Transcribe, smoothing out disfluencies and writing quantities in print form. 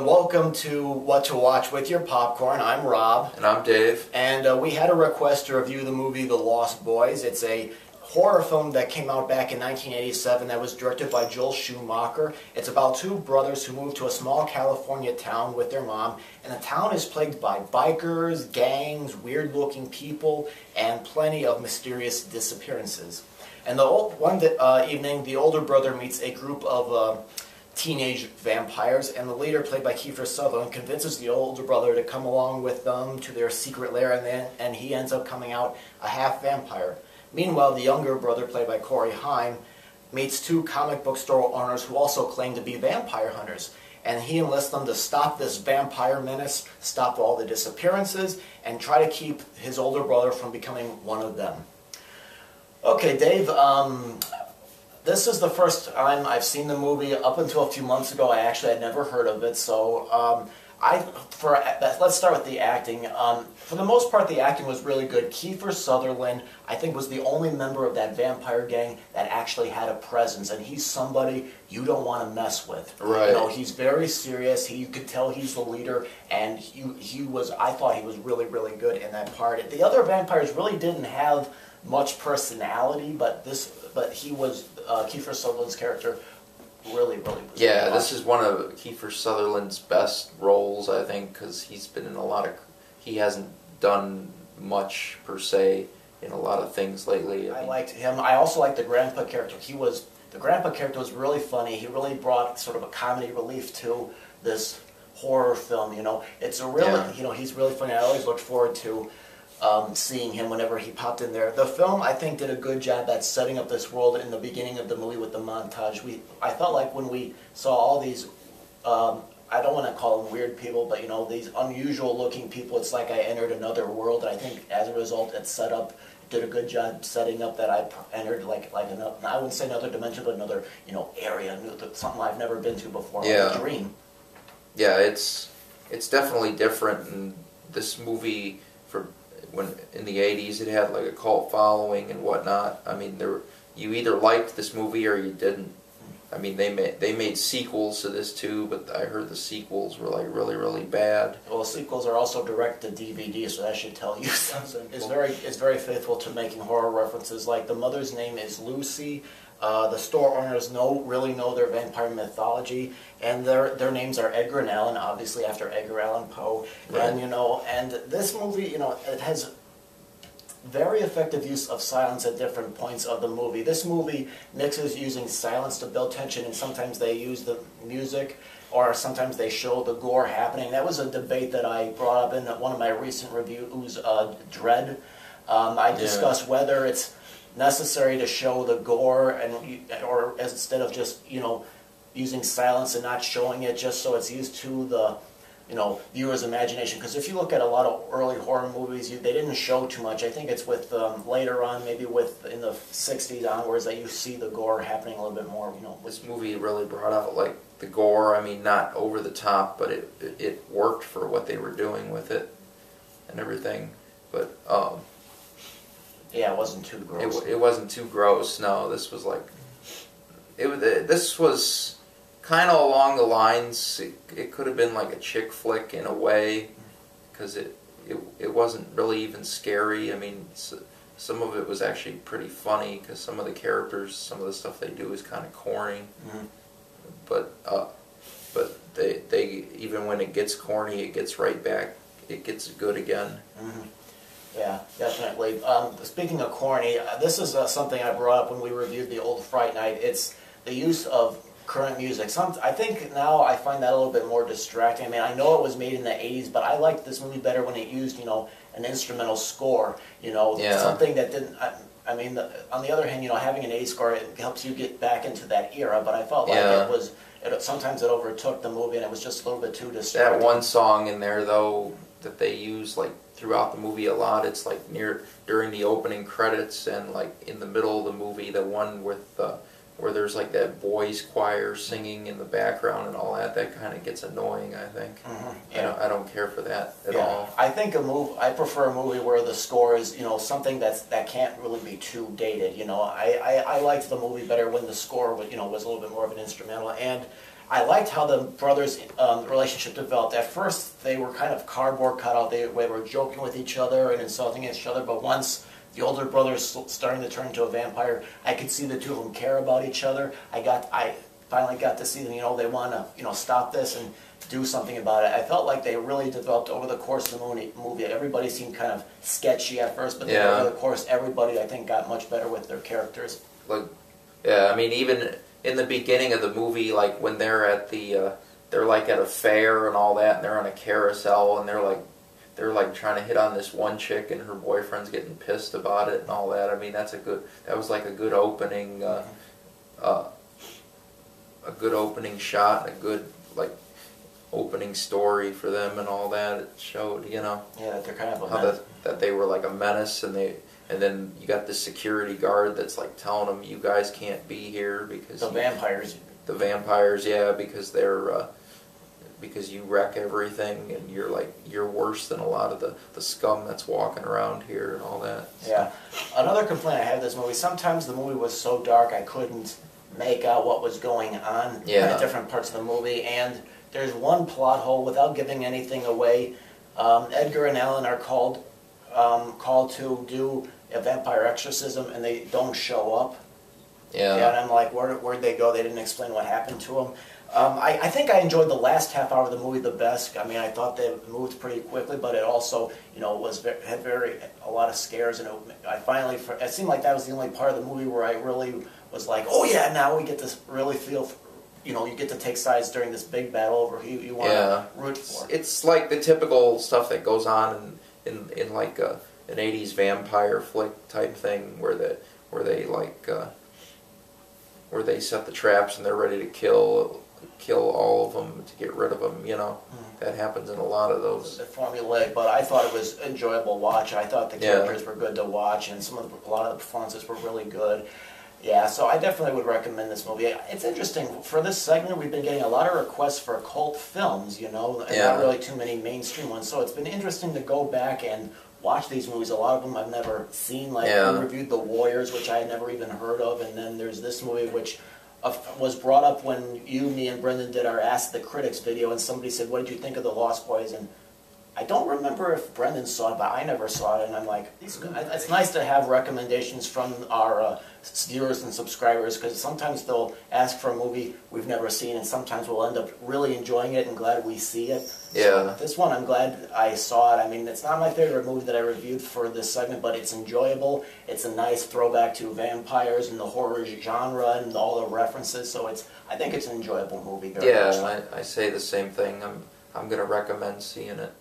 welcome to What to Watch with Your Popcorn. I'm Rob. And I'm Dave. And we had a request to review the movie The Lost Boys. It's a horror film that came out back in 1987 that was directed by Joel Schumaker. It's about two brothers who moved to a small California town with their mom, and the town is plagued by bikers, gangs, weird-looking people, and plenty of mysterious disappearances. And one evening, the older brother meets a group of teenage vampires, and the leader, played by Keifer Sutherland, convinces the older brother to come along with them to their secret lair, and he ends up coming out a half-vampire. Meanwhile, the younger brother, played by Haim, meets two comic book store owners who also claim to be vampire hunters, and he enlists them to stop this vampire menace, stop all the disappearances, and try to keep his older brother from becoming one of them. Okay, Dave, this is the first time I've seen the movie. Up until a few months ago, I actually had never heard of it, so let's start with the acting. For the most part, the acting was really good. Keifer Sutherland, I think, was the only member of that vampire gang that actually had a presence, and he's somebody you don't want to mess with. Right. You know, he's very serious. You could tell he's the leader, and I thought he was really, really good in that part. The other vampires really didn't have much personality, but Keifer Sutherland's character really was. Yeah, this is one of Keifer Sutherland's best roles, I think, because he's been in he hasn't done much per se in a lot of things lately. I liked him. I also liked the grandpa character. The grandpa character was really funny. He really brought sort of a comedy relief to this horror film. You know, it's a really, he's really funny. I always looked forward to seeing him whenever he popped in there. The film, I think, did a good job at setting up this world in the beginning of the movie with the montage. I felt like when we saw all these, I don't want to call them weird people, but these unusual looking people, it's like I entered another world, and I think as a result it did a good job setting up that I entered like I wouldn't say another dimension, but another area, something I've never been to before, like a dream. Yeah, it's definitely different, and this movie, when in the 80s it had like a cult following and whatnot. I mean, you either liked this movie or you didn't. I mean, they made sequels to this too, but I heard the sequels were like really, really bad. Well, sequels are also direct to DVD, so that should tell you something. It's very faithful to making horror references. Like the mother's name is Lucy. The store owners really know their vampire mythology, and their names are Edgar and Allan, obviously after Edgar Allan Poe. Right. And this movie, it has very effective use of silence at different points of the movie. This movie mixes using silence to build tension, and sometimes they use the music, or sometimes they show the gore happening. That was a debate that I brought up in one of my recent reviews, Dread. I discussed whether it's necessary to show the gore, or instead of just using silence and not showing it, just so it's used to the viewer's imagination. Because if you look at a lot of early horror movies, they didn't show too much. I think it's with later on, maybe in the 60s onwards, that you see the gore happening a little bit more. This movie really brought out like the gore. I mean, not over the top, but it worked for what they were doing with it and everything. But yeah, it wasn't too gross. It wasn't too gross. No, this was like this was kind of along the lines. It could have been like a chick flick in a way, because it wasn't really even scary. I mean, some of it was actually pretty funny, because some of the characters, some of the stuff they do is kind of corny. Mm-hmm. But they even when it gets corny, it gets right back. It gets good again. Mm-hmm. Yeah, definitely. Speaking of corny, this is something I brought up when we reviewed the old Fright Night. It's the use of current music. I think now I find that a little bit more distracting. I mean, I know it was made in the 80s, but I liked this movie better when it used, an instrumental score. Something that didn't. I mean, on the other hand, having an 80s score, it helps you get back into that era. But I felt like sometimes it overtook the movie, and it was just a little bit too distracting. That one song in there, though, that they use like throughout the movie a lot. It's like during the opening credits and like in the middle of the movie, the one with where there's like that boys choir singing in the background and all that. That kind of gets annoying, I think. Mm-hmm. Yeah. I don't care for that at all. I think I prefer a movie where the score is something that can't really be too dated. I liked the movie better when the score was a little bit more of an instrumental. And I liked how the brothers' relationship developed. At first, they were kind of cardboard cutout. They were joking with each other and insulting each other, but once the older brother's starting to turn into a vampire, I could see the two of them care about each other. I finally got to see them, they want to, stop this and do something about it. I felt like they really developed over the course of the movie. Everybody seemed kind of sketchy at first, but then over the course, everybody, I think, got much better with their characters. Yeah, I mean, even in the beginning of the movie, like when they're at they're like at a fair and all that, and they're on a carousel, and they're like trying to hit on this one chick, and her boyfriend's getting pissed about it and all that. I mean, that was like a good opening, a good opening shot, a good like opening story for them and all that. It showed, Yeah, that they're kind of how that they were like a menace, and then you got the security guard that's like telling them, you guys can't be here because the vampires. The vampires, yeah, because they're because you wreck everything, and you're worse than a lot of the scum that's walking around here and all that. So. Yeah. Another complaint I had with this movie, sometimes the movie was so dark I couldn't make out what was going on in the different parts of the movie, and there's one plot hole, without giving anything away. Edgar and Ellen are called to do a vampire exorcism, and they don't show up. Yeah. And I'm like, where'd they go? They didn't explain what happened to them. I think I enjoyed the last half hour of the movie the best. I mean, I thought they moved pretty quickly, but it also, had a lot of scares, and it seemed like that was the only part of the movie where I really was like, oh yeah, now we get to really feel, you get to take sides during this big battle over who you want to root for. It's like the typical stuff that goes on in like an '80s vampire flick type thing, where they set the traps and they're ready to kill all of them to get rid of them. That happens in a lot of those. It's formulaic, but I thought it was an enjoyable watch. I thought the characters were good to watch, and a lot of the performances were really good. Yeah, so I definitely would recommend this movie. It's interesting. For this segment, we've been getting a lot of requests for cult films, and not really too many mainstream ones. So it's been interesting to go back and watch these movies. A lot of them I've never seen. We reviewed The Warriors, which I had never even heard of, and then there's this movie, which was brought up when me, and Brendan did our Ask the Critics video, and somebody said, what did you think of The Lost Boys? And I don't remember if Brendan saw it, but I never saw it, and I'm like, it's nice to have recommendations from our viewers and subscribers, because sometimes they'll ask for a movie we've never seen, and sometimes we'll end up really enjoying it and glad we see it. Yeah. So this one, I'm glad I saw it. I mean, it's not my favorite movie that I reviewed for this segment, but it's enjoyable. It's a nice throwback to vampires and the horror genre and all the references, so I think it's an enjoyable movie. I say the same thing. I'm going to recommend seeing it.